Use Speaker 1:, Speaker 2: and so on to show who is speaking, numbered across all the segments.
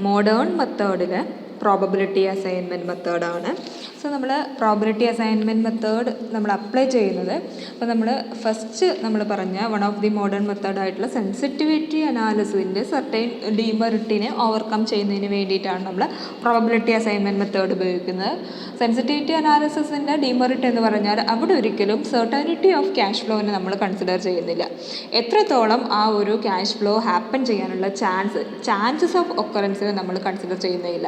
Speaker 1: Modern മെത്തേഡിലെ probability assignment മെത്തേഡാണ്. So നമ്മൾ പ്രോബബിലിറ്റി അസൈൻമെൻറ്റ് മെത്തേഡ് നമ്മൾ അപ്ലൈ ചെയ്യുന്നത്, അപ്പോൾ നമ്മൾ ഫസ്റ്റ് നമ്മൾ പറഞ്ഞ വൺ ഓഫ് ദി മോഡേൺ മെത്തേഡായിട്ടുള്ള സെൻസിറ്റിവിറ്റി അനാലിസിൻ്റെ സർട്ടൈൻ ഡീമെറിറ്റിനെ ഓവർകം ചെയ്യുന്നതിന് വേണ്ടിയിട്ടാണ് നമ്മൾ പ്രോബബിലിറ്റി അസൈൻമെൻറ്റ് മെത്തേഡ് ഉപയോഗിക്കുന്നത്. സെൻസിറ്റിവിറ്റി അനാലിസിസിൻ്റെ ഡീമെറിറ്റ് എന്ന് പറഞ്ഞാൽ അവിടെ ഒരിക്കലും സെർട്ടനിറ്റി ഓഫ് ക്യാഷ് ഫ്ലോനെ നമ്മൾ കൺസിഡർ ചെയ്യുന്നില്ല. എത്രത്തോളം ആ ഒരു ക്യാഷ് ഫ്ലോ ഹാപ്പൻ ചെയ്യാനുള്ള ചാൻസസ് ഓഫ് ഒക്കറൻസിനെ നമ്മൾ കൺസിഡർ ചെയ്യുന്നില്ല.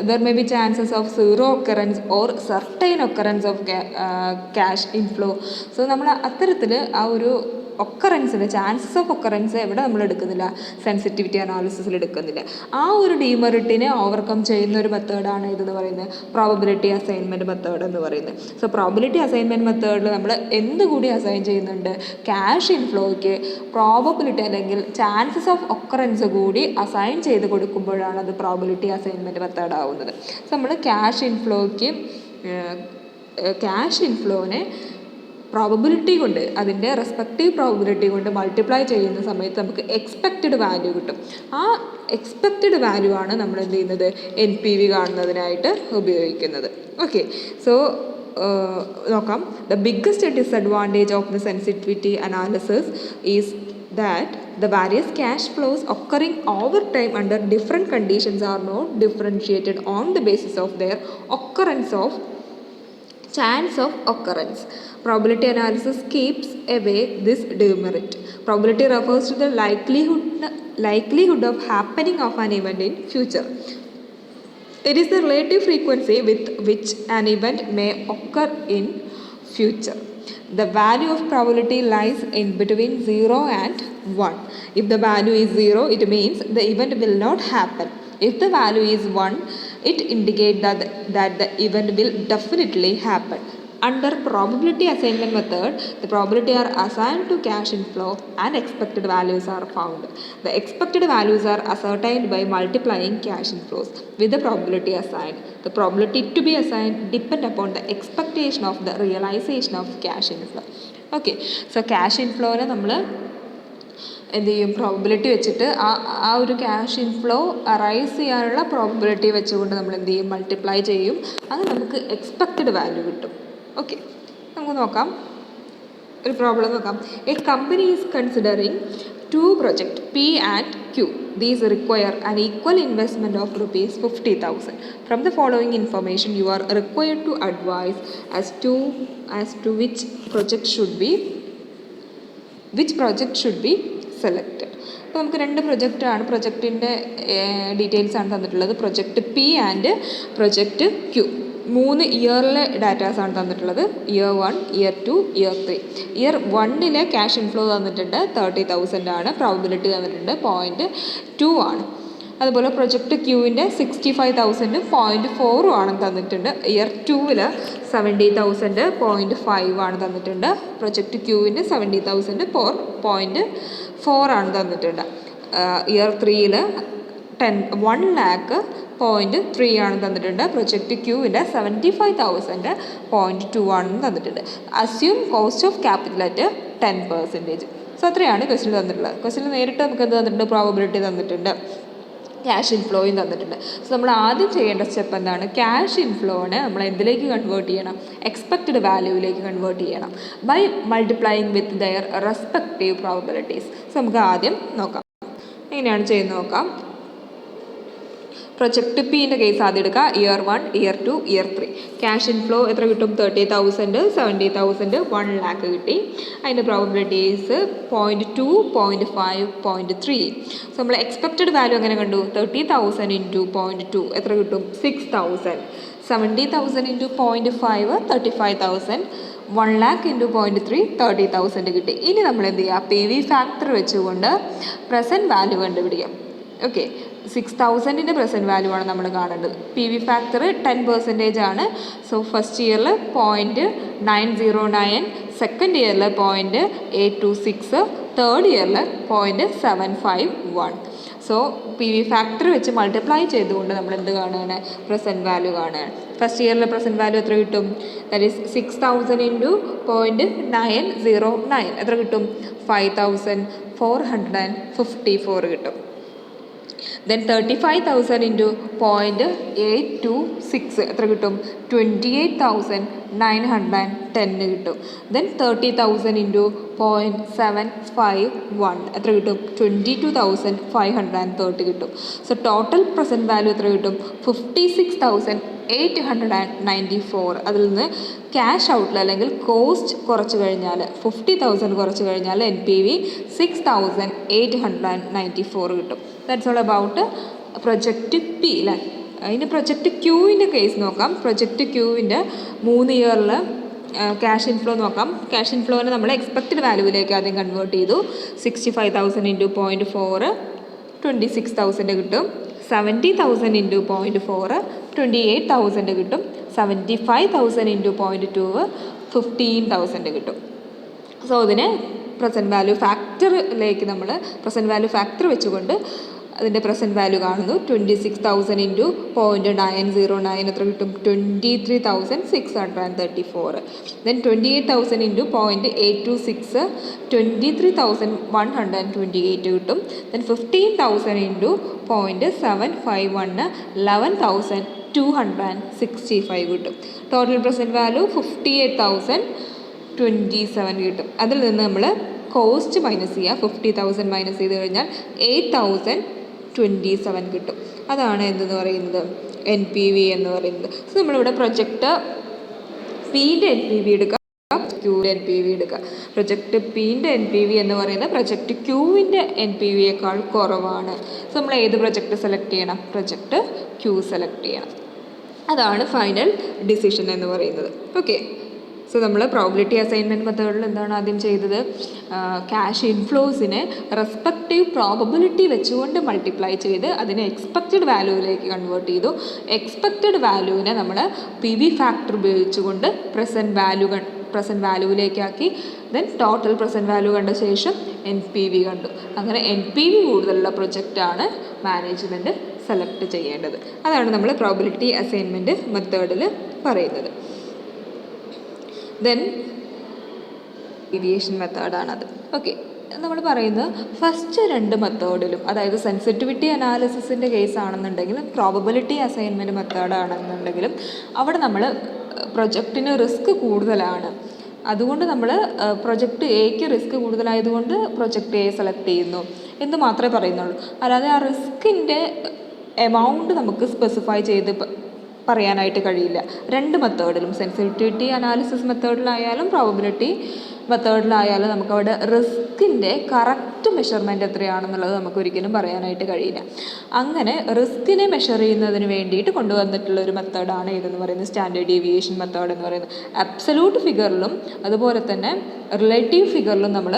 Speaker 1: There may be chances of zero occurrence or certain occurrence of cash inflow. So നമ്മൾ അത്തരത്തിൽ ആ ഒരു ഒക്കറൻസിൻ്റെ ചാൻസസ് ഓഫ് ഒക്കറൻസ് എവിടെ നമ്മൾ എടുക്കുന്നില്ല, സെൻസിറ്റിവിറ്റി അനാലിസിസിൽ എടുക്കുന്നില്ല. ആ ഒരു ഡീമെറിറ്റിനെ ഓവർകം ചെയ്യുന്ന ഒരു മെത്തേഡാണ് ഇതെന്ന് പറയുന്നത് പ്രോബബിലിറ്റി അസൈൻമെൻറ്റ് മെത്തേഡ് എന്ന് പറയുന്നത്. സോ പ്രോബബിലിറ്റി അസൈൻമെൻറ്റ് മെത്തേഡിൽ നമ്മൾ എന്തുകൂടി അസൈൻ ചെയ്യുന്നുണ്ട്, ക്യാഷ് ഇൻഫ്ലോയ്ക്ക് പ്രോബബിലിറ്റി അല്ലെങ്കിൽ ചാൻസസ് ഓഫ് ഒക്കറൻസ് കൂടി അസൈൻ ചെയ്ത് കൊടുക്കുമ്പോഴാണ് അത് പ്രോബബിലിറ്റി അസൈൻമെൻറ്റ് മെത്തേഡ് ആവുന്നത്. സോ നമ്മൾ ക്യാഷ് ഇൻഫ്ലോനെ പ്രോബബിലിറ്റി കൊണ്ട്, അതിൻ്റെ റെസ്പെക്റ്റീവ് പ്രോബബിലിറ്റി കൊണ്ട് മൾട്ടിപ്ലൈ ചെയ്യുന്ന സമയത്ത് നമുക്ക് എക്സ്പെക്റ്റഡ് വാല്യൂ കിട്ടും. ആ എക്സ്പെക്റ്റഡ് വാല്യൂ ആണ് നമ്മൾ എന്ത് ചെയ്യുന്നത്, NPV കാണുന്നതിനായിട്ട് ഉപയോഗിക്കുന്നത്. ഓക്കെ, സോ നോക്കാം. The biggest disadvantage of the sensitivity analysis is that the various cash flows occurring over time under different conditions are not differentiated on the basis of their chance of occurrence. Probability analysis keeps away this demerit. Probability refers to the likelihood of happening of an event in future. It is the relative frequency with which an event may occur in future. The value of probability lies in between 0 and 1. If the value is 0, it means the event will not happen. If the value is 1, it indicates that the event will definitely happen. Under probability assignment method, the probability are assigned to cash inflow and expected values are found. The expected values are ascertained by multiplying cash inflows with the probability assigned. The probability to be assigned depend upon the expectation of the realization of cash inflow. Okay, so cash inflow നമ്മൾ എന്ത് ചെയ്യും, probability വെച്ചിട്ട് ആ ഒരു cash inflow arise ചെയ്യാനുള്ള probability വെച്ചുകൊണ്ട് നമ്മൾ എന്ത് ചെയ്യും, മൾട്ടിപ്ലൈ ചെയ്യും. അത് നമുക്ക് എക്സ്പെക്റ്റഡ് വാല്യൂ കിട്ടും. ഓക്കെ, നമുക്ക് നോക്കാം, ഒരു പ്രോബ്ലം നോക്കാം. A company is considering 2 projects P and Q. These require an equal investment of rupees 50,000. From the following information, you are required to advise as to which project should be selected. അപ്പോൾ നമുക്ക് 2 പ്രൊജക്റ്റാണ്, പ്രൊജക്റ്റിൻ്റെ details ആണ് തന്നിട്ടുള്ളത്. Project P and project Q. 3 ഇയറിലെ ഡാറ്റാസാണ് തന്നിട്ടുള്ളത്. Year 1, year 2, year 3. Year 1 cash inflow തന്നിട്ടുണ്ട് 30,000 ആണ്. Probability തന്നിട്ടുണ്ട് 0.2 ആണ്. അതുപോലെ പ്രൊജക്റ്റ് ക്യൂവിൻ്റെ 65,000 0.4 ആണ് തന്നിട്ടുണ്ട്. ഇയർ 2 70,000 0.5 ആണ് തന്നിട്ടുണ്ട്. പ്രൊജക്റ്റ് ക്യൂവിൻ്റെ 70,000 0.4 ആണ് തന്നിട്ടുണ്ട്. ഇയർ 3 1 lakh 0.3 ആണ് തന്നിട്ടുണ്ട്. പ്രൊജക്റ്റ് ക്യൂവിൻ്റെ 75,000 0.2 ആണെന്ന് തന്നിട്ടുണ്ട്. Assume cost of capital at 10%. So അത്രയാണ് ക്വസ്റ്റ്യൻ തന്നിട്ടുള്ളത്. ക്വസ്റ്റ്യൻ നേരിട്ട് നമുക്ക് എന്ത് തന്നിട്ടുണ്ട്, പ്രോബബിലിറ്റി തന്നിട്ടുണ്ട്, ക്യാഷ് ഇൻഫ്ലോയും തന്നിട്ടുണ്ട്. സോ നമ്മൾ ആദ്യം ചെയ്യേണ്ട സ്റ്റെപ്പ് എന്താണ്, ക്യാഷ് ഇൻഫ്ലോനെ നമ്മൾ എന്തിലേക്ക് കൺവേർട്ട് ചെയ്യണം, എക്സ്പെക്റ്റഡ് വാല്യൂവിലേക്ക് കൺവേർട്ട് ചെയ്യണം by multiplying with their respective probabilities. So നമുക്ക് ആദ്യം നോക്കാം, എങ്ങനെയാണ് ചെയ്യുന്നത് നോക്കാം. പ്രൊജക്റ്റ് പിൻ്റെ കേസ് ആദ്യം എടുക്കുക. Year 1, year 2, year 3. Cash inflow എത്ര കിട്ടും, 30,000, 70,000, 1 lakh കിട്ടി. അതിൻ്റെ പ്രോബബിലിറ്റീസ് 0.2, 0.5, 0.3. സോ നമ്മൾ എക്സ്പെക്റ്റഡ് വാല്യൂ എങ്ങനെ കണ്ടു, 30,000 ഇൻറ്റു 0.2 എത്ര കിട്ടും, 6,000. 70,000 ഇൻറ്റു 0.5 35,000. 1 lakh ഇൻറ്റു 0.3 30,000 കിട്ടി. ഇനി നമ്മൾ എന്ത് ചെയ്യുക, PV ഫാക്ടർ വെച്ചുകൊണ്ട് പ്രസൻറ്റ് വാല്യൂ കണ്ടുപിടിക്കാം. ഓക്കെ, 6,000ൻ്റെ പ്രസൻറ്റ് വാല്യൂ ആണ് നമ്മൾ കാണേണ്ടത്. PV ഫാക്ടർ 10% ആണ്. സോ ഫസ്റ്റ് ഇയറിൽ 0.909, സെക്കൻഡ് ഇയറിൽ 0.826, തേർഡ് ഇയറിൽ 0.751. സോ PV ഫാക്ടർ വെച്ച് മൾട്ടിപ്ലൈ ചെയ്തുകൊണ്ട് നമ്മൾ എന്ത് കാണുകയാണ്, പ്രസൻറ്റ് വാല്യൂ കാണുകയാണ്. ഫസ്റ്റ് ഇയറിലെ പ്രസൻറ്റ് വാല്യൂ എത്ര കിട്ടും, ദാറ്റ് ഈസ് 6,000 ഇൻറ്റു 0.909 എത്ര കിട്ടും, 5,454 കിട്ടും. Then 35,000 into 0.826 എത്ര കിട്ടും? 28,910 കിട്ടും. Then 30,000 into 0.751 എത്ര കിട്ടും? 22,530 കിട്ടും. സോ ടോട്ടൽ പ്രസൻറ്റ് വാല്യൂ എത്ര കിട്ടും? 56,894. അതിൽ നിന്ന് ക്യാഷ് ഔട്ടിൽ അല്ലെങ്കിൽ കോസ്റ്റ് കുറച്ച് കഴിഞ്ഞാൽ 50,000 കുറച്ച് കഴിഞ്ഞാൽ NPV 6,894 കിട്ടും. That's all about project P അല്ലേ. അതിന് പ്രൊജക്റ്റ് ക്യൂവിൻ്റെ കേസ് നോക്കാം. പ്രൊജക്റ്റ് ക്യൂവിൻ്റെ 3 ഇയറിൽ ക്യാഷ് ഇൻഫ്ലോ നോക്കാം. ക്യാഷ് ഇൻഫ്ലോനെ നമ്മൾ എക്സ്പെക്റ്റഡ് വാല്യൂവിലേക്ക് ആദ്യം കൺവേർട്ട് ചെയ്തു. 65,000 ഇൻറ്റു 0.4 26,000 കിട്ടും. 70,000 ഇൻറ്റു 0.4 28,000 കിട്ടും. 75,000 ഇൻറ്റു 0.2 15,000 കിട്ടും. സോ അതിന് പ്രസൻറ്റ് വാല്യൂ ഫാക്ടറിലേക്ക് നമ്മൾ പ്രസൻറ്റ് വാല്യൂ ഫാക്ടർ വെച്ചുകൊണ്ട് അതിൻ്റെ പ്രസൻറ്റ് വാല്യൂ കാണുന്നു. 26,000 ഇൻറ്റു 0.909 എത്ര കിട്ടും? 23,634. ദെൻ 28,000 ഇൻറ്റു 0.826 23,128 കിട്ടും. ദെൻ 15,000 ഇൻറ്റു 0.751 11,265 കിട്ടും. ടോട്ടൽ പ്രസൻറ്റ് വാല്യൂ 58,027 കിട്ടും. അതിൽ നിന്ന് നമ്മൾ കോസ്റ്റ് മൈനസ് ചെയ്യുക. 50,000 മൈനസ് ചെയ്ത് കഴിഞ്ഞാൽ 8,027 കിട്ടും. അതാണ് എന്തെന്ന് പറയുന്നത്? NPV എന്ന് പറയുന്നത്. സോ നമ്മളിവിടെ പ്രൊജക്റ്റ് പിൻ്റെ NPV എടുക്കുക, ക്യൂവിൻ്റെ NPV എടുക്കുക. പ്രൊജക്റ്റ് പിൻ്റെ NPV എന്ന് പറയുന്നത് പ്രൊജക്റ്റ് ക്യൂവിൻ്റെ NPVയേക്കാൾ കുറവാണ്. സോ നമ്മൾ ഏത് പ്രൊജക്റ്റ് സെലക്ട് ചെയ്യണം? പ്രൊജക്റ്റ് ക്യൂ സെലക്ട് ചെയ്യണം. അതാണ് ഫൈനൽ ഡിസിഷൻ എന്ന് പറയുന്നത്. ഓക്കെ. സോ നമ്മൾ പ്രോബിലിറ്റി അസൈൻമെൻറ്റ് മെത്തേഡിൽ എന്താണ് ആദ്യം ചെയ്തത്? ക്യാഷ് ഇൻഫ്ലോസിനെ റെസ്പെക്റ്റീവ് പ്രോബബിലിറ്റി വെച്ചുകൊണ്ട് മൾട്ടിപ്ലൈ ചെയ്ത് അതിനെ എക്സ്പെക്റ്റഡ് വാല്യൂവിലേക്ക് കൺവേർട്ട് ചെയ്തു. എക്സ്പെക്റ്റഡ് വാല്യൂവിനെ നമ്മൾ PV ഫാക്ടർ ഉപയോഗിച്ചുകൊണ്ട് പ്രസൻറ്റ് വാല്യൂവിലേക്കാക്കി. ദെൻ ടോട്ടൽ പ്രസൻറ്റ് വാല്യൂ കണ്ട ശേഷം NPV കണ്ടു. അങ്ങനെ NPV കൂടുതലുള്ള പ്രൊജക്റ്റാണ് മാനേജ്മെൻറ്റ് സെലക്ട് ചെയ്യേണ്ടത്. അതാണ് നമ്മൾ പ്രോബിലിറ്റി അസൈൻമെൻറ്റ് മെത്തേഡിൽ പറയുന്നത്. ദെൻ ഡീവിയേഷൻ മെത്തേഡാണത്. ഓക്കെ. നമ്മൾ പറയുന്നത് ഫസ്റ്റ് 2 മെത്തേഡിലും, അതായത് സെൻസിറ്റിവിറ്റി അനാലിസിസിൻ്റെ കേസ് ആണെന്നുണ്ടെങ്കിലും പ്രോബബിലിറ്റി അസൈൻമെൻറ്റ് മെത്തേഡാണെന്നുണ്ടെങ്കിലും അവിടെ നമ്മൾ പ്രൊജക്റ്റിന് റിസ്ക് കൂടുതലാണ്. അതുകൊണ്ട് നമ്മൾ പ്രൊജക്റ്റ് എക്ക് റിസ്ക് കൂടുതലായതുകൊണ്ട് പ്രൊജക്റ്റ് എ സെലക്ട് ചെയ്യുന്നു എന്ന് മാത്രമേ പറയുന്നുള്ളൂ. അല്ലാതെ ആ റിസ്കിൻ്റെ എമൗണ്ട് നമുക്ക് സ്പെസിഫൈ ചെയ്ത് പറയാനായിട്ട് കഴിയില്ല. 2 മെത്തേഡിലും, സെൻസിറ്റിവിറ്റി അനാലിസിസ് മെത്തേഡിലായാലും പ്രോബബിലിറ്റി മെത്തേഡിലായാലും നമുക്കവിടെ റിസ്കിൻ്റെ കറക്റ്റ് മെഷർമെൻറ്റ് എത്രയാണെന്നുള്ളത് നമുക്കൊരിക്കലും പറയാനായിട്ട് കഴിയില്ല. അങ്ങനെ റിസ്കിനെ മെഷർ ചെയ്യുന്നതിന് വേണ്ടിയിട്ട് കൊണ്ടുവന്നിട്ടുള്ള ഒരു മെത്തേഡാണ് ഇതെന്ന് പറയുന്നത് സ്റ്റാൻഡേർഡ് ഡീവിയേഷൻ മെത്തേഡ് എന്ന് പറയുന്നത്. അബ്സല്യൂട്ട് ഫിഗറിലും അതുപോലെ തന്നെ റിലേറ്റീവ് ഫിഗറിലും നമ്മൾ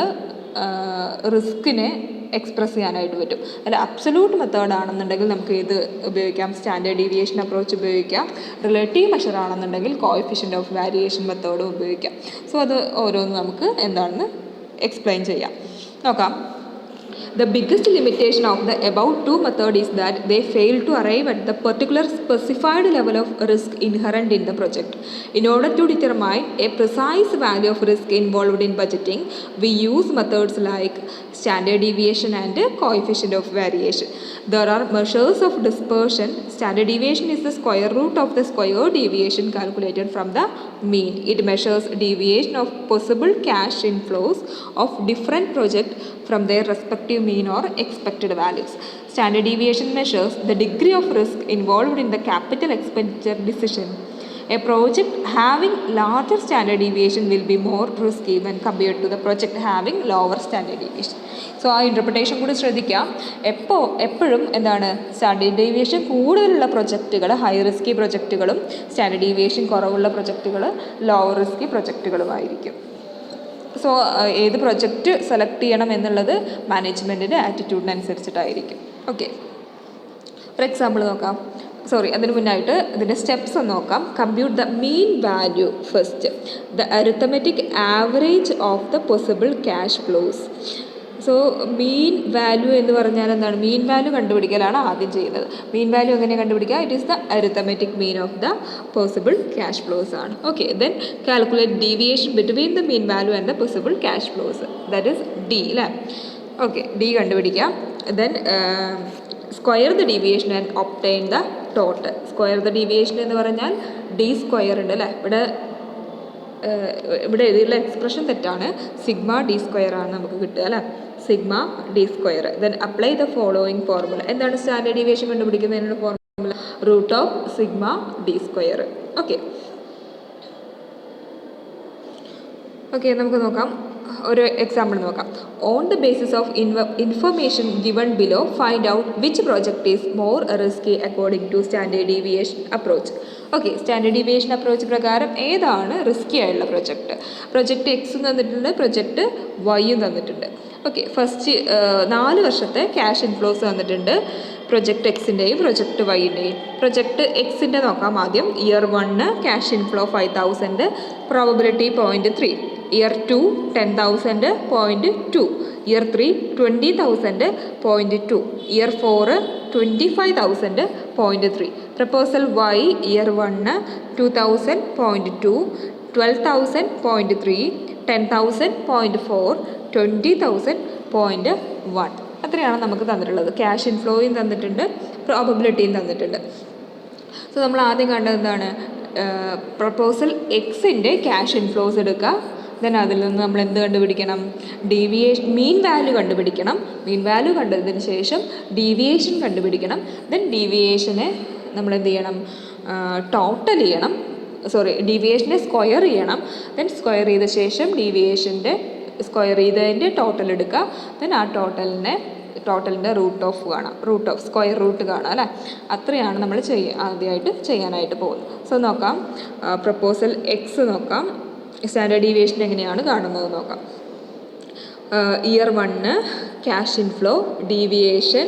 Speaker 1: റിസ്കിനെ എക്സ്പ്രസ് ചെയ്യാനായിട്ട് പറ്റും. അല്ല, അബ്സല്യൂട്ട് മെത്തേഡ് ആണെന്നുണ്ടെങ്കിൽ നമുക്ക് ഇത് ഉപയോഗിക്കാം, സ്റ്റാൻഡേർഡ് ഡീവിയേഷൻ അപ്രോച്ച് ഉപയോഗിക്കാം. റിലേറ്റീവ് മെഷർ ആണെന്നുണ്ടെങ്കിൽ കോഎഫിഷ്യൻ്റ് ഓഫ് വാരിയേഷൻ മെത്തേഡും ഉപയോഗിക്കാം. സോ അത് ഓരോന്നും നമുക്ക് എന്താണെന്ന് എക്സ്പ്ലെയിൻ ചെയ്യാം. നോക്കാം. The biggest limitation of the above 2 method is that they fail to arrive at the particular specified level of risk inherent in the project. In order to determine a precise value of risk involved in budgeting, we use methods like standard deviation and coefficient of variation. There are measures of dispersion. Standard deviation is the square root of the square deviation calculated from the mean. It measures deviation of possible cash inflows of different projects from their respective mean or expected values. Standard deviation measures the degree of risk involved in the capital expenditure decision. A project having larger standard deviation will be more risky when compared to the project having lower standard deviation. So ആ interpretation കൂടി ശ്രദ്ധിക്കാം. എപ്പോഴും എന്താണ്, standard deviation കൂടുതലുള്ള പ്രൊജക്റ്റുകൾ high risky പ്രൊജക്റ്റുകളും standard deviation കുറവുള്ള പ്രൊജക്റ്റുകൾ ലോ റിസ്കി പ്രൊജക്റ്റുകളുമായിരിക്കും. സോ ഏത് പ്രൊജക്റ്റ് സെലക്ട് ചെയ്യണം എന്നുള്ളത് മാനേജ്മെൻറ്റിൻ്റെ ആറ്റിറ്റ്യൂഡിനനുസരിച്ചിട്ടായിരിക്കും. ഓക്കെ. ഫോർ എക്സാമ്പിൾ നോക്കാം. അതിന് മുന്നായിട്ട് ഇതിൻ്റെ സ്റ്റെപ്സ് ഒന്ന് നോക്കാം. Compute the mean value first. The arithmetic average of the possible cash flows. So mean value എന്ന് പറഞ്ഞാൽ എന്താണ്? മീൻ വാല്യൂ കണ്ടുപിടിക്കലാണ് ആദ്യം ചെയ്യുന്നത്. മീൻ വാല്യൂ എങ്ങനെ കണ്ടുപിടിക്കുക? It is the arithmetic mean of the possible cash flows ആണ്. Okay. Then calculate deviation between the mean value and the possible cash flows. That is D അല്ലേ. Okay. D കണ്ടുപിടിക്കാം. Then square the deviation and obtain the total. Square the deviation എന്ന് പറഞ്ഞാൽ D square ഉണ്ട് അല്ലേ, ഇവിടെ എഴുതിയുള്ള expression തെറ്റാണ്. Sigma D square ആണ് നമുക്ക് കിട്ടുക അല്ലേ, sigma D square. Then apply the following formula. എന്താണ് സ്റ്റാൻഡേർഡ് ഡീവിയേഷൻ കണ്ടുപിടിക്കുന്നതിനുള്ള formula? Root of sigma D square. Okay നമുക്ക് നോക്കാം, ഒരു എക്സാമ്പിൾ നോക്കാം. On the basis of information given below find out which project is more risky according to standard deviation approach. Standard deviation approach പ്രകാരം ഏതാണ് risky ആയിട്ടുള്ള project എക്സും തന്നിട്ടുണ്ട്, project വൈയും തന്നിട്ടുണ്ട്. ഫസ്റ്റ് 4 വർഷത്തെ ക്യാഷ് ഇൻഫ്ലോസ് തന്നിട്ടുണ്ട്, പ്രൊജക്റ്റ് എക്സിൻ്റെയും പ്രൊജക്റ്റ് വൈൻ്റെയും. പ്രൊജക്റ്റ് എക്സിൻ്റെ നോക്കാം ആദ്യം. Year 1 cash inflow 5000, probability 0.3. Year 2 10,000, 0.2. Year 3 20,000, 0.2. Year 4 25,000, 0.3. Proposal Y year 1 2,000, 0.2, 12,000, 0.3, 10,000, 0.4, 20,000, 0.1. അത്രയാണ് നമുക്ക് തന്നിട്ടുള്ളത്. ക്യാഷ് ഇൻഫ്ലോയും തന്നിട്ടുണ്ട്, പ്രോബബിലിറ്റിയും തന്നിട്ടുണ്ട്. നമ്മൾ ആദ്യം കണ്ടത് എന്താണ്? പ്രപ്പോസൽ എക്സിൻ്റെ ക്യാഷ് ഇൻഫ്ലോസ് എടുക്കുക. ദെൻ അതിൽ നിന്ന് നമ്മൾ എന്ത് കണ്ടുപിടിക്കണം? മീൻ വാല്യൂ കണ്ടുപിടിക്കണം. മീൻ വാല്യൂ കണ്ടതിന് ശേഷം ഡീവിയേഷൻ കണ്ടുപിടിക്കണം. ദെൻ ഡീവിയേഷനെ നമ്മൾ എന്ത് ചെയ്യണം? ടോട്ടൽ ചെയ്യണം. ഡീവിയേഷനെ സ്ക്വയർ ചെയ്യണം. ദെൻ സ്ക്വയർ ചെയ്ത ശേഷം ഡീവിയേഷൻ്റെ സ്ക്വയർ ചെയ്തതിൻ്റെ ടോട്ടൽ എടുക്കുക. ദെൻ ആ ടോട്ടലിൻ്റെ സ്ക്വയർ റൂട്ട് കാണാം അല്ലേ. അത്രയാണ് നമ്മൾ ആദ്യമായിട്ട് ചെയ്യാനായിട്ട് പോകുന്നത്. നോക്കാം, പ്രപ്പോസൽ എക്സ് നോക്കാം. സ്റ്റാൻഡേർഡ് ഡീവിയേഷൻ എങ്ങനെയാണ് കാണുന്നത് നോക്കാം. Year 1 cash inflow, deviation,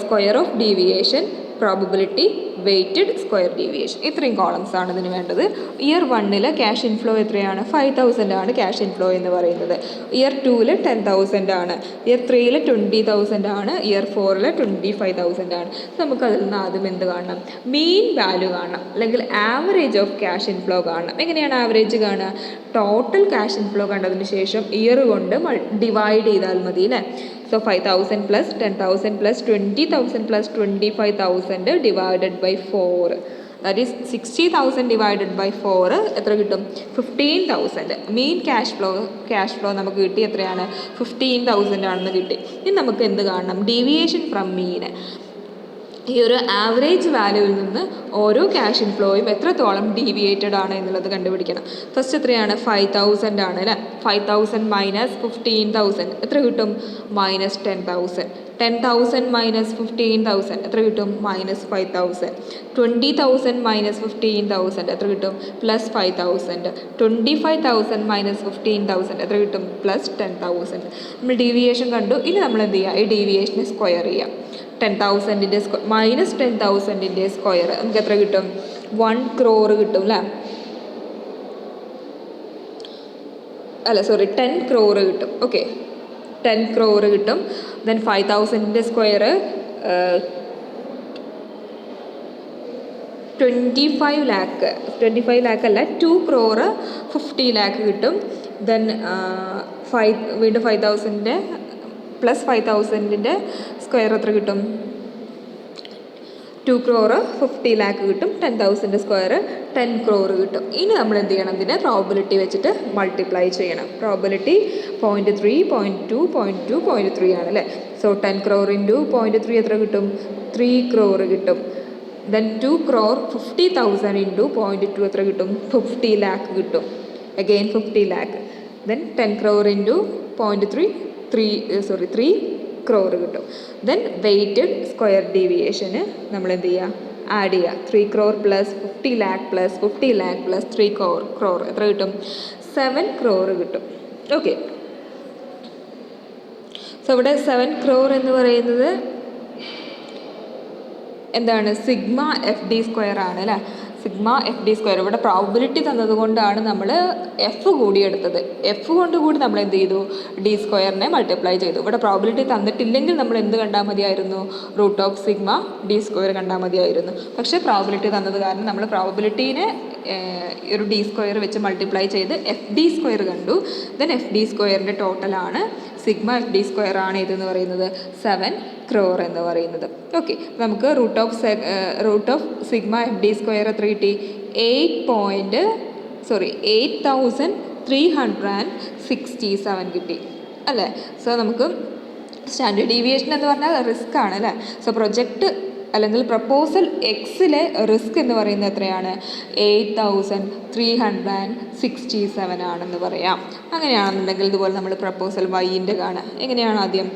Speaker 1: square of deviation, probability, weighted, square deviation. ഇത്രയും കോളംസ് ആണ് ഇതിന് വേണ്ടത്. ഇയർ 1 ക്യാഷ് ഇൻഫ്ലോ എത്രയാണ്? 5,000 ആണ് ക്യാഷ് ഇൻഫ്ലോ എന്ന് പറയുന്നത്. ഇയർ 2 10,000 ആണ്. ഇയർ 3 20,000 ആണ്. ഇയർ 4 25,000 ആണ്. നമുക്കതിൽ നിന്ന് ആദ്യം എന്ത് കാണണം? മീൻ വാല്യൂ കാണണം, അല്ലെങ്കിൽ ആവറേജ് ഓഫ് ക്യാഷ് ഇൻഫ്ലോ കാണണം. എങ്ങനെയാണ് ആവറേജ് കാണുക? ടോട്ടൽ ക്യാഷ് ഇൻഫ്ലോ കണ്ടതിന് ശേഷം ഇയർ കൊണ്ട് ഡിവൈഡ് ചെയ്താൽ മതി അല്ലേ. 5,000 plus 10,000 plus 20,000 plus 25,000 divided by 4. That is 60,000 divided by 4 എത്ര കിട്ടും? 15,000. മീൻ ക്യാഷ് ഫ്ലോ നമുക്ക് കിട്ടി എത്രയാണ്? 15,000 ആണെന്ന് കിട്ടി. ഇനി നമുക്ക് എന്ത് കാണണം? ഡീവിയേഷൻ ഫ്രം മീൻ. ഈ ഒരു ആവറേജ് വാല്യൂവിൽ നിന്ന് ഓരോ ക്യാഷ് ഇൻഫ്ലോയും എത്രത്തോളം ഡീവിയേറ്റഡ് ആണ് എന്നുള്ളത് കണ്ടുപിടിക്കണം. ഫസ്റ്റ് എത്രയാണ്? 5,000 ആണ് അല്ലേ. 5,000 മൈനസ് 15,000 എത്ര കിട്ടും? മൈനസ് 10,000. 10,000 മൈനസ് 15,000 എത്ര കിട്ടും? മൈനസ് 5,000. 20,000 മൈനസ് 15,000 എത്ര കിട്ടും? പ്ലസ് 5,000. 25,000 മൈനസ് 15,000 എത്ര കിട്ടും? പ്ലസ് 10,000. നമ്മൾ ഡീവിയേഷൻ കണ്ടു. ഇനി നമ്മൾ എന്ത് ചെയ്യുക? ഈ ഡീവിയേഷനെ സ്ക്വയർ ചെയ്യാം. 10,000ൻ്റെ മൈനസ് 10,000ൻ്റെ സ്ക്വയർ നമുക്ക് എത്ര കിട്ടും? 1 crore കിട്ടും അല്ലേ. 10 crore കിട്ടും. 10 crore കിട്ടും. ദെൻ 5,000ൻ്റെ സ്ക്വയർ 25 lakh അല്ല, 2 crore 50 lakh കിട്ടും. ദെൻ വീണ്ടും 5,000ൻ്റെ പ്ലസ് 5,000ൻ്റെ സ്ക്വയർ എത്ര കിട്ടും? 2 crore 50 lakh കിട്ടും. 10,000ൻ്റെ സ്ക്വയർ 10 crore കിട്ടും. ഇനി നമ്മൾ എന്ത് ചെയ്യണം? ഇതിനെ പ്രോബബിലിറ്റി വെച്ചിട്ട് മൾട്ടിപ്ലൈ ചെയ്യണം. പ്രോബബിലിറ്റി 0.3, 0.2, 0.2, 0.3 ആണ് അല്ലേ. 10 crore ഇൻറ്റു 0.3 എത്ര കിട്ടും? 3 crore കിട്ടും. ദെൻ 2 crore 50,000 ഇൻറ്റു 0.2 എത്ര കിട്ടും? 50 lakh കിട്ടും. Again 50 lakh. Then 10 crore into 0.3 3 crore കിട്ടും. ദെൻ വെയ്റ്റഡ് സ്ക്വയർ ഡീവിയേഷന് നമ്മൾ എന്ത് ചെയ്യുക? ആഡ് ചെയ്യുക. 3 crore plus 50 lakh plus 50 lakh plus 3 crore എത്ര കിട്ടും? 7 crore കിട്ടും. ഇവിടെ 7 crore എന്ന് പറയുന്നത് എന്താണ്? സിഗ്മ എഫ് ഡി സ്ക്വയർ ആണ് അല്ലേ. Sigma F D square. ഇവിടെ പ്രോബബിലിറ്റി തന്നതുകൊണ്ടാണ് നമ്മൾ എഫ് കൂടി എടുത്തത്. എഫ് കൊണ്ട് കൂടി നമ്മൾ എന്ത് ചെയ്തു? ഡി സ്ക്വയറിനെ മൾട്ടിപ്ലൈ ചെയ്തു. ഇവിടെ പ്രോബബിലിറ്റി തന്നിട്ടില്ലെങ്കിൽ നമ്മൾ എന്ത് കണ്ടാൽ മതിയായിരുന്നു? Root of sigma D square കണ്ടാൽ മതിയായിരുന്നു. പക്ഷേ പ്രോബബിലിറ്റി തന്നത് കാരണം നമ്മൾ പ്രോബബിലിറ്റീനെ ഒരു ഡി സ്ക്വയർ വെച്ച് മൾട്ടിപ്ലൈ ചെയ്ത് എഫ് ഡി സ്ക്വയർ കണ്ടു. ദെൻ എഫ് ഡി സ്ക്വയറിൻ്റെ ടോട്ടലാണ് സിഗ്മ എഫ് ഡി സ്ക്വയർ ആണ് ഇതെന്ന് പറയുന്നത് 7 ക്രോർ എന്ന് പറയുന്നത്. ഓക്കെ, നമുക്ക് root of sigma F D square എത്ര കിട്ടി? 8,367 കിട്ടി അല്ലേ. സോ നമുക്ക് സ്റ്റാൻഡേർഡ് ഡീവിയേഷൻ എന്ന് പറഞ്ഞാൽ റിസ്ക് ആണ് അല്ലേ. സോ പ്രൊജക്റ്റ് അല്ലെങ്കിൽ പ്രപ്പോസൽ എക്സിലെ റിസ്ക് എന്ന് പറയുന്നത് എത്രയാണ്? 8,367 ആണെന്ന് പറയാം. അങ്ങനെയാണെന്നുണ്ടെങ്കിൽ ഇതുപോലെ നമ്മൾ പ്രപ്പോസൽ വൈൻ്റെ കാണാം. എങ്ങനെയാണ്? ആദ്യം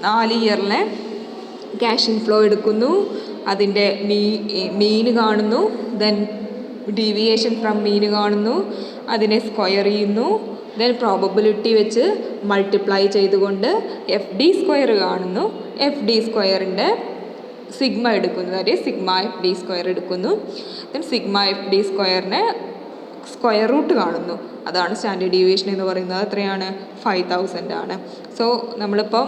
Speaker 1: 4 ഇയറിലെ ക്യാഷ് ഇൻഫ്ലോ എടുക്കുന്നു, അതിൻ്റെ മീന് കാണുന്നു, ദെൻ ഡീവിയേഷൻ ഫ്രം മീന് കാണുന്നു, അതിനെ സ്ക്വയർ ചെയ്യുന്നു, ദെൻ പ്രോബബിലിറ്റി വെച്ച് മൾട്ടിപ്ലൈ ചെയ്തുകൊണ്ട് എഫ് ഡി സ്ക്വയർ കാണുന്നു, എഫ് ഡി സ്ക്വയറിൻ്റെ സിഗ്മ എടുക്കുന്നു, അതായത് സിഗ്മ എഫ് ഡി സ്ക്വയർ എടുക്കുന്നു, ദെൻ സിഗ്മ എഫ് ഡി സ്ക്വയറിനെ സ്ക്വയർ റൂട്ട് കാണുന്നു. അതാണ് സ്റ്റാൻഡേർഡ് ഡീവിയേഷൻ എന്ന് പറയുന്നത്. എത്രയാണ്? 5,000 ആണ്. സോ നമ്മളിപ്പോൾ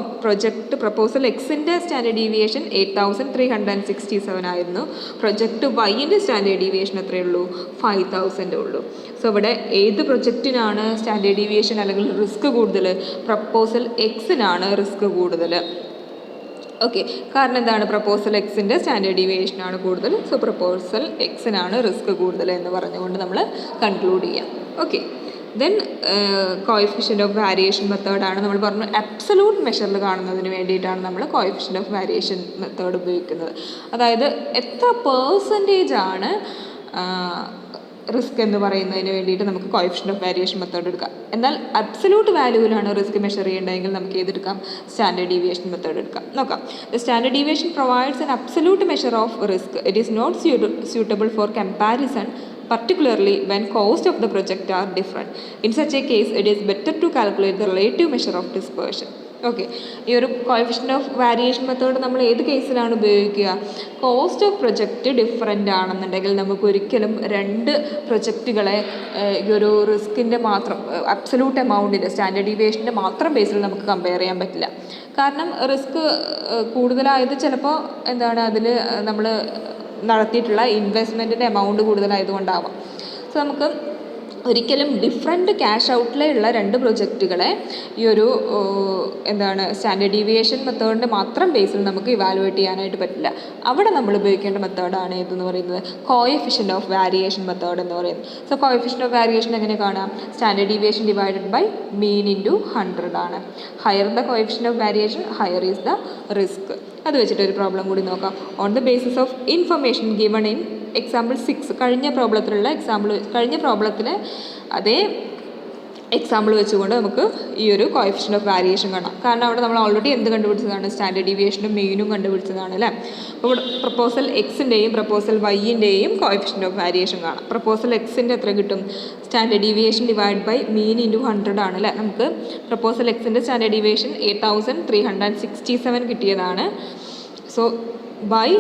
Speaker 1: പ്രപ്പോസൽ എക്സിൻ്റെ സ്റ്റാൻഡേർഡ് ഡീവിയേഷൻ 8,367 ആയിരുന്നു. പ്രൊജക്റ്റ് വൈൻ്റെ സ്റ്റാൻഡേർഡ് ഡീവിയേഷൻ എത്രയേ ഉള്ളൂ? 5,000 ഉള്ളൂ. സോ ഇവിടെ ഏത് പ്രൊജക്റ്റിനാണ് സ്റ്റാൻഡേർഡ് ഡീവിയേഷൻ അല്ലെങ്കിൽ റിസ്ക് കൂടുതൽ? പ്രപ്പോസൽ എക്സിനാണ് റിസ്ക് കൂടുതൽ. ഓക്കെ, കാരണം എന്താണ്? പ്രപ്പോസൽ എക്സിൻ്റെ സ്റ്റാൻഡേർഡ് ഡീവിയേഷനാണ് കൂടുതൽ. സോ പ്രപ്പോസൽ എക്സിനാണ് റിസ്ക് കൂടുതൽ എന്ന് പറഞ്ഞുകൊണ്ട് നമ്മൾ കൺക്ലൂഡ് ചെയ്യാം. Okay, then coefficient of variation മെത്തേഡാണ് നമ്മൾ പറഞ്ഞു. അബ്സലൂട്ട് മെഷറിൽ കാണുന്നതിന് വേണ്ടിയിട്ടാണ് നമ്മൾ കോഎഫിഷ്യൻ്റ് ഓഫ് വാരിയേഷൻ മെത്തേഡ് ഉപയോഗിക്കുന്നത്. അതായത് എത്ര പെർസെൻറ്റേജ് ആണ് റിസ്ക് എന്ന് പറയുന്നതിന് വേണ്ടിയിട്ട് നമുക്ക് കോഎഫിഷ്യൻ്റ് ഓഫ് വാരിയേഷൻ മെത്തേഡ് എടുക്കാം. എന്നാൽ അബ്സലൂട്ട് വാല്യൂവിലാണ് റിസ്ക് മെഷർ ചെയ്യേണ്ടതെങ്കിൽ നമുക്ക് ഏതെടുക്കാം? സ്റ്റാൻഡേർഡ് ഡീവിയേഷൻ മെത്തേഡ് എടുക്കാം. നോക്കാം. The standard deviation provides an absolute measure of risk. It is not suitable for comparison, particularly when cost of the project are different. In such a case, it is better to calculate the relative measure of dispersion. Okay, ഈ ഒരു coefficient of variation method നമ്മൾ ഏത് കേസിലാണ് ഉപയോഗിക്കുക? Cost of project different ആണെന്നുണ്ടെങ്കിൽ നമുക്ക് ഒരിക്കലും രണ്ട് പ്രൊജക്റ്റുകളെ ഈ ഒരു റിസ്കിൻ്റെ മാത്രം അബ്സലൂട്ട് എമൗണ്ടിൻ്റെ സ്റ്റാൻഡേർഡ് ഡീവിയേഷൻ്റെ മാത്രം ബേസിൽ നമുക്ക് കമ്പയർ ചെയ്യാൻ പറ്റില്ല. കാരണം റിസ്ക് കൂടുതലായത് ചിലപ്പോൾ അതിൽ നമ്മൾ നടത്തിയിട്ടുള്ള ഇൻവെസ്റ്റ്മെൻറ്റിൻ്റെ എമൗണ്ട് കൂടുതലായതുകൊണ്ടാവാം. സോ നമുക്ക് ഒരിക്കലും ഡിഫറെൻറ്റ് ക്യാഷ് ഔട്ട്ലേ ഉള്ള രണ്ട് പ്രൊജക്റ്റുകളെ ഈ ഒരു സ്റ്റാൻഡേർഡ് ഡീവിയേഷൻ മെത്തേഡിൻ്റെ മാത്രം ബേസിൽ നമുക്ക് ഇവാലുവേറ്റ് ചെയ്യാനായിട്ട് പറ്റില്ല. അവിടെ നമ്മൾ ഉപയോഗിക്കേണ്ട മെത്തേഡാണ് ഏതെന്ന് പറയുന്നത്? കോഎഫിഷ്യൻ്റ് ഓഫ് വാരിയേഷൻ മെത്തേഡ് എന്ന് പറയുന്നത്. സോ കോഎഫിഷ്യൻ്റ് ഓഫ് വാരിയേഷൻ എങ്ങനെ കാണാം? Standard deviation divided by mean into 100 ആണ്. Higher the coefficient of variation, higher is the risk. അത് വെച്ചിട്ട് ഒരു പ്രോബ്ലം കൂടി നോക്കാം. On the basis of information given in example 6, കഴിഞ്ഞ പ്രോബ്ലത്തിലെ അതേ എക്സാമ്പിൾ വെച്ചുകൊണ്ട് നമുക്ക് ഈ ഒരു കോഎഫിഷ്യൻ്റ് ഓഫ് വാരിയേഷൻ കാണാം. കാരണം അവിടെ നമ്മൾ ഓൾറെഡി എന്ത് കണ്ടുപിടിച്ചതാണ്? സ്റ്റാൻഡേർഡ് ഡീവിയേഷനും മീനും കണ്ടുപിടിച്ചതാണ് അല്ലേ. അപ്പോൾ ഇവിടെ പ്രപ്പോസൽ എക്സിൻ്റെയും പ്രപ്പോസൽ വൈൻ്റെയും കോഎഫിഷ്യൻ്റ് ഓഫ് വാരിയേഷൻ കാണാം. പ്രപ്പോസൽ എക്സിൻ്റെ എത്ര കിട്ടും? Standard deviation divide by mean into 100 ആണ് അല്ലേ. നമുക്ക് പ്രപ്പോസൽ എക്സിൻ്റെ സ്റ്റാൻഡേർഡ് ഡീവിയേഷൻ 8,367 കിട്ടിയതാണ്. സോ ബൈ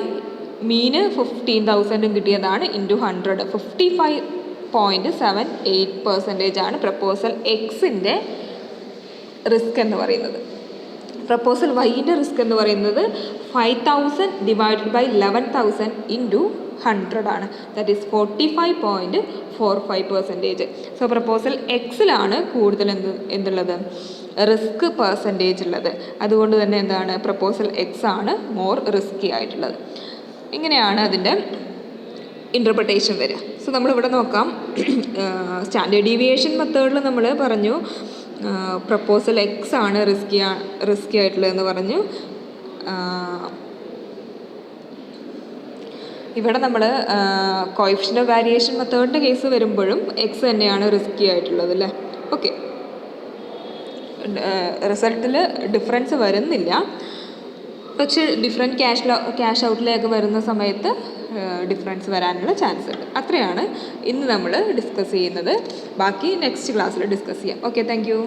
Speaker 1: മീന് 15,000 കിട്ടിയതാണ്. ഇൻറ്റു 100 55.78% ആണ് പ്രപ്പോസൽ എക്സിൻ്റെ റിസ്ക് എന്ന് പറയുന്നത്. പ്രപ്പോസൽ വൈൻ്റെ റിസ്ക് എന്ന് പറയുന്നത് 5,000 ഡിവൈഡഡ് ബൈ 11,000 ഇൻറ്റു 100 ആണ്. That is 45.45%. സോ പ്രപ്പോസൽ എക്സിലാണ് കൂടുതൽ എന്തുള്ളത്? റിസ്ക് പെർസെൻറ്റേജ് ഉള്ളത്. അതുകൊണ്ട് തന്നെ പ്രപ്പോസൽ എക്സ് ആണ് മോർ റിസ്കി ആയിട്ടുള്ളത്. ഇങ്ങനെയാണ് അതിൻ്റെ ഇൻ്റർപ്രിട്ടേഷൻ വരിക. സോ നമ്മളിവിടെ നോക്കാം. സ്റ്റാൻഡേർഡ് ഡീവിയേഷൻ മെത്തേഡിൽ നമ്മൾ പറഞ്ഞു പ്രപ്പോസൽ എക്സ് ആണ് റിസ്കി ആയിട്ടുള്ളതെന്ന് പറഞ്ഞു. ഇവിടെ നമ്മൾ കോഎഫിഷ്യൻ്റ് ഓഫ് വാരിയേഷൻ മെത്തേഡിൻ്റെ കേസ് വരുമ്പോഴും എക്സ് തന്നെയാണ് റിസ്കി ആയിട്ടുള്ളത് അല്ലേ. ഓക്കെ, റിസൾട്ടിൽ ഡിഫറൻസ് വരുന്നില്ല, പക്ഷേ ഡിഫറെൻറ്റ് ക്യാഷ് ഔട്ട്ലേക്ക് വരുന്ന സമയത്ത് ഡിഫറൻസ് വരാനുള്ള ചാൻസ് ഉണ്ട്. അത്രയാണ് ഇന്ന് നമ്മൾ ഡിസ്കസ് ചെയ്യുന്നത്. ബാക്കി നെക്സ്റ്റ് ക്ലാസ്സിൽ ഡിസ്കസ് ചെയ്യാം. Okay, thank you.